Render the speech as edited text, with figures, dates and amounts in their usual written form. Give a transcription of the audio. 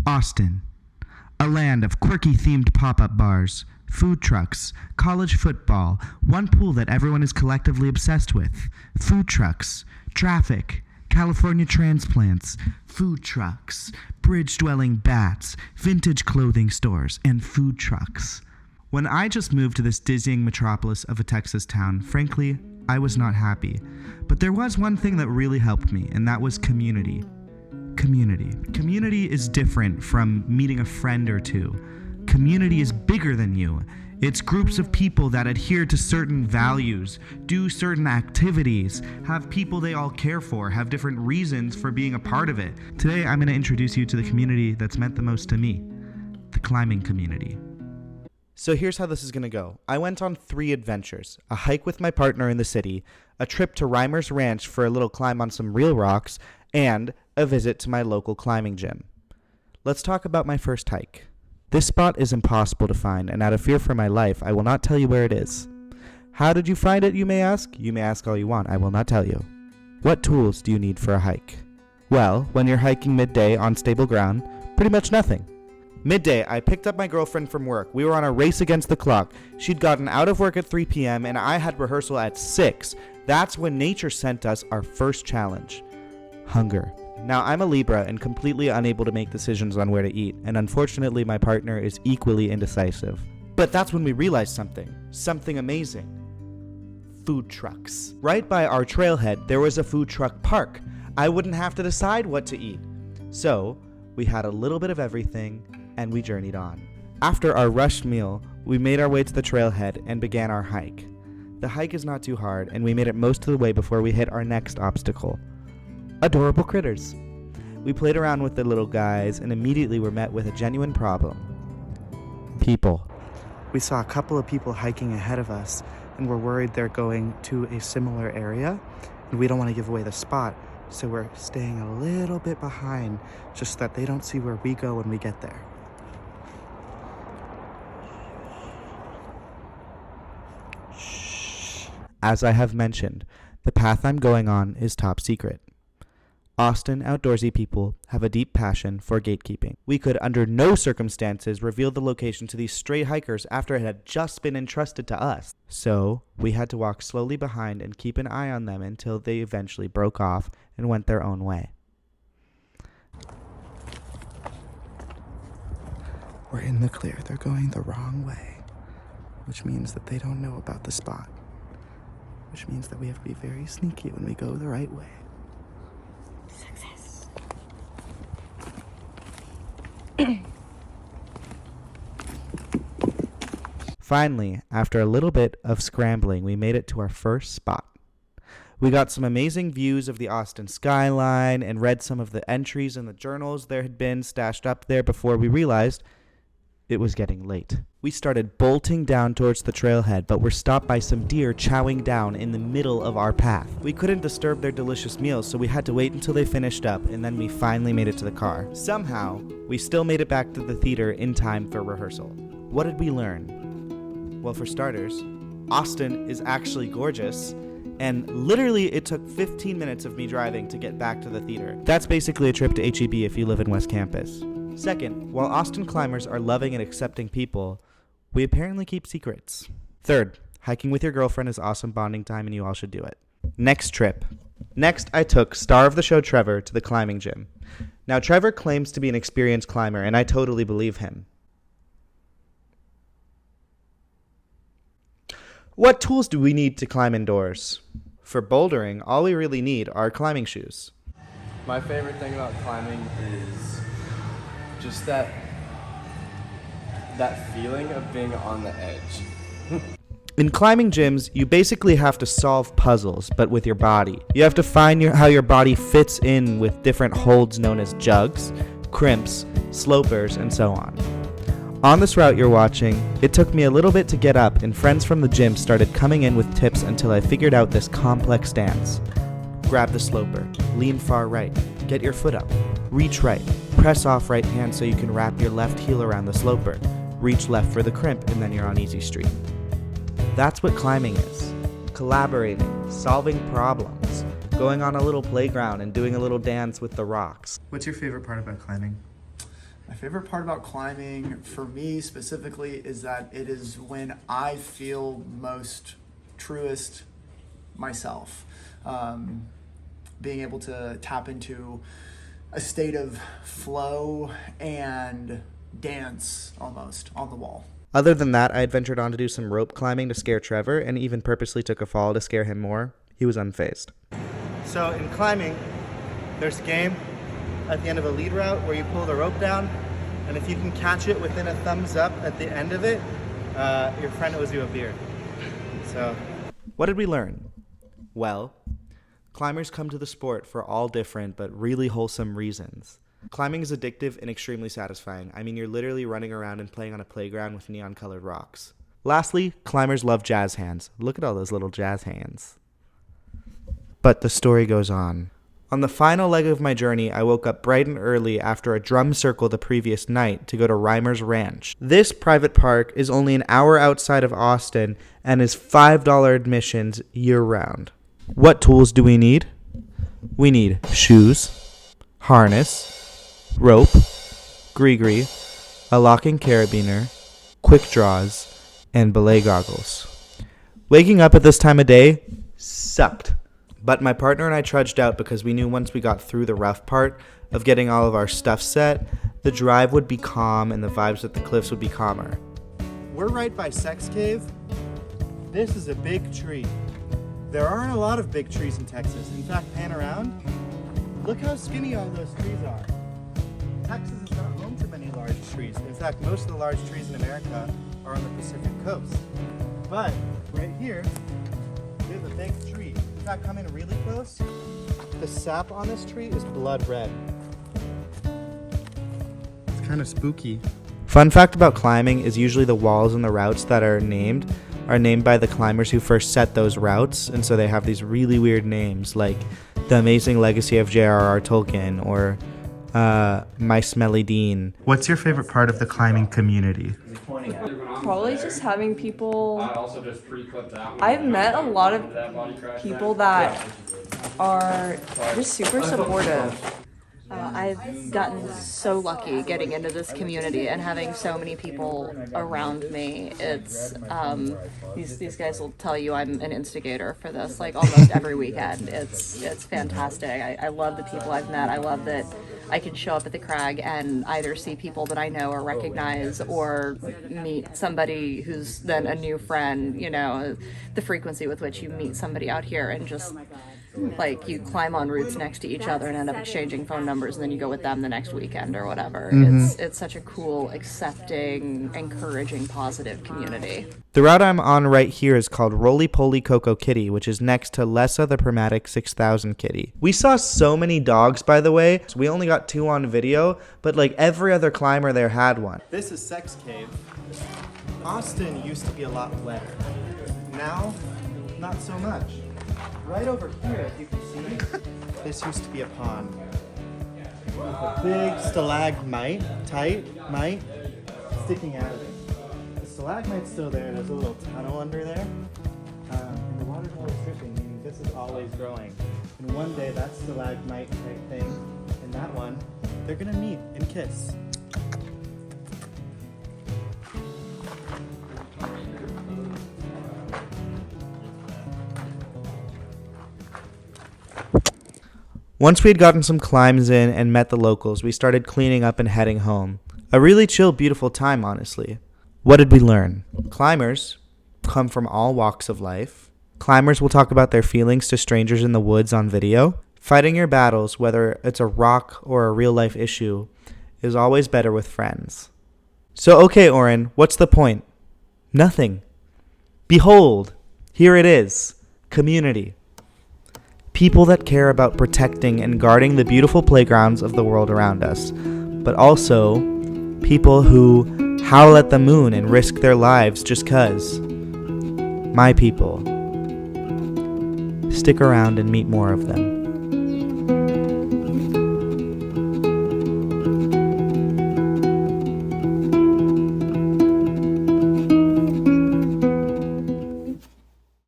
Austin, a land of quirky themed pop-up bars, food trucks, college football, one pool that everyone is collectively obsessed with, food trucks, traffic, California transplants, food trucks, bridge-dwelling bats, vintage clothing stores, and food trucks. When I just moved to this dizzying metropolis of a Texas town, frankly, I was not happy. But there was one thing that really helped me, and that was community. Community. Community is different from meeting a friend or two. Community is bigger than you. It's groups of people that adhere to certain values, do certain activities, have people they all care for, have different reasons for being a part of it. Today, I'm going to introduce you to the community that's meant the most to me, the climbing community. So here's how this is going to go. I went on 3 adventures: a hike with my partner in the city, a trip to Reimer's Ranch for a little climb on some real rocks, and a visit to my local climbing gym. Let's talk about my first hike. This spot is impossible to find, and out of fear for my life, I will not tell you where it is. How did you find it, you may ask? You may ask all you want, I will not tell you. What tools do you need for a hike? Well, when you're hiking midday on stable ground, pretty much nothing. Midday, I picked up my girlfriend from work. We were on a race against the clock. She'd gotten out of work at 3 p.m. and I had rehearsal at 6. That's when nature sent us our first challenge: hunger. Now, I'm a Libra and completely unable to make decisions on where to eat, and unfortunately my partner is equally indecisive. But that's when we realized something amazing. Food trucks. Right by our trailhead, there was a food truck park. I wouldn't have to decide what to eat. So, we had a little bit of everything, and we journeyed on. After our rushed meal, we made our way to the trailhead and began our hike. The hike is not too hard, and we made it most of the way before we hit our next obstacle: adorable critters. We played around with the little guys and immediately were met with a genuine problem: people. We saw a couple of people hiking ahead of us, and we're worried they're going to a similar area, and we don't want to give away the spot, so we're staying a little bit behind just so that they don't see where we go when we get there. Shh. As I have mentioned, the path I'm going on is top secret. Austin outdoorsy people have a deep passion for gatekeeping. We could under no circumstances reveal the location to these stray hikers after it had just been entrusted to us. So we had to walk slowly behind and keep an eye on them until they eventually broke off and went their own way. We're in the clear. They're going the wrong way, which means that they don't know about the spot, which means that we have to be very sneaky when we go the right way. Success. Finally, after a little bit of scrambling, we made it to our first spot. We got some amazing views of the Austin skyline and read some of the entries in the journals there had been stashed up there before we realized it was getting late. We started bolting down towards the trailhead, but were stopped by some deer chowing down in the middle of our path. We couldn't disturb their delicious meals, so we had to wait until they finished up, and then we finally made it to the car. Somehow, we still made it back to the theater in time for rehearsal. What did we learn? Well, for starters, Austin is actually gorgeous, and literally it took 15 minutes of me driving to get back to the theater. That's basically a trip to H-E-B if you live in West Campus. Second, while Austin climbers are loving and accepting people, we apparently keep secrets. Third, hiking with your girlfriend is awesome bonding time and you all should do it. Next trip. Next, I took star of the show Trevor to the climbing gym. Now, Trevor claims to be an experienced climber, and I totally believe him. What tools do we need to climb indoors? For bouldering, all we really need are climbing shoes. My favorite thing about climbing is just that feeling of being on the edge. In climbing gyms, you basically have to solve puzzles, but with your body. You have to find how your body fits in with different holds known as jugs, crimps, slopers, and so on. On this route you're watching, it took me a little bit to get up, and friends from the gym started coming in with tips until I figured out this complex dance. Grab the sloper, lean far right, get your foot up, reach right, press off right hand so you can wrap your left heel around the sloper, reach left for the crimp, and then you're on easy street. That's what climbing is. Collaborating, solving problems, going on a little playground and doing a little dance with the rocks. What's your favorite part about climbing? My favorite part about climbing, for me specifically, is that it is when I feel most truest myself. Being able to tap into a state of flow and dance almost on the wall. Other than that, I had ventured on to do some rope climbing to scare Trevor, and even purposely took a fall to scare him more. He was unfazed. So in climbing, there's a game at the end of a lead route where you pull the rope down, and if you can catch it within a thumbs up at the end of it, your friend owes you a beer. So, what did we learn? Well, climbers come to the sport for all different but really wholesome reasons. Climbing is addictive and extremely satisfying. I mean, you're literally running around and playing on a playground with neon-colored rocks. Lastly, climbers love jazz hands. Look at all those little jazz hands. But the story goes on. On the final leg of my journey, I woke up bright and early after a drum circle the previous night to go to Reimer's Ranch. This private park is only an hour outside of Austin and is $5 admissions year-round. What tools do we need? We need shoes, harness, rope, gree-gree, a locking carabiner, quick draws, and belay goggles. Waking up at this time of day sucked. But my partner and I trudged out because we knew once we got through the rough part of getting all of our stuff set, the drive would be calm and the vibes at the cliffs would be calmer. We're right by Sex Cave. This is a big tree. There aren't a lot of big trees in Texas. In fact, pan around. Look how skinny all those trees are. Texas is not home to many large trees. In fact, most of the large trees in America are on the Pacific coast. But right here, we have a big tree. In fact, coming really close, the sap on this tree is blood red. It's kind of spooky. Fun fact about climbing is usually the walls and the routes that are named by the climbers who first set those routes, and so they have these really weird names like The Amazing Legacy of J.R.R. Tolkien or My Smelly Dean. What's your favorite part of the climbing community? Probably just having people. I've met a lot of people that are just super supportive. I've gotten so lucky getting into this community and having so many people around me. It's these guys will tell you I'm an instigator for this like almost every weekend. It's fantastic. I love the people I've met. I love that I can show up at the crag and either see people that I know or recognize or meet somebody who's then a new friend, you know, the frequency with which you meet somebody out here and just like you climb on routes next to each other and end up exchanging phone numbers and then you go with them the next weekend or whatever. It's such a cool, accepting, encouraging, positive community. The route I'm on right here is called Roly Poly Coco Kitty, which is next to Lessa the Permatic 6000 Kitty. We saw so many dogs, by the way. So we only got 2 on video, but like every other climber there had one. This is Sex Cave. Austin used to be a lot wetter. Now, not so much. Right over here, if you can see, this used to be a pond. With a big stalagmite sticking out of it. The stalagmite's still there, there's a little tunnel under there. And the water's always dripping, meaning this is always growing. And one day, that stalagmite type thing and that one, they're gonna meet and kiss. Once we had gotten some climbs in and met the locals, we started cleaning up and heading home. A really chill, beautiful time, honestly. What did we learn? Climbers come from all walks of life. Climbers will talk about their feelings to strangers in the woods on video. Fighting your battles, whether it's a rock or a real-life issue, is always better with friends. So, okay, Oren, what's the point? Nothing. Behold, here it is. Community. People that care about protecting and guarding the beautiful playgrounds of the world around us, but also people who howl at the moon and risk their lives just 'cause. My people. Stick around and meet more of them.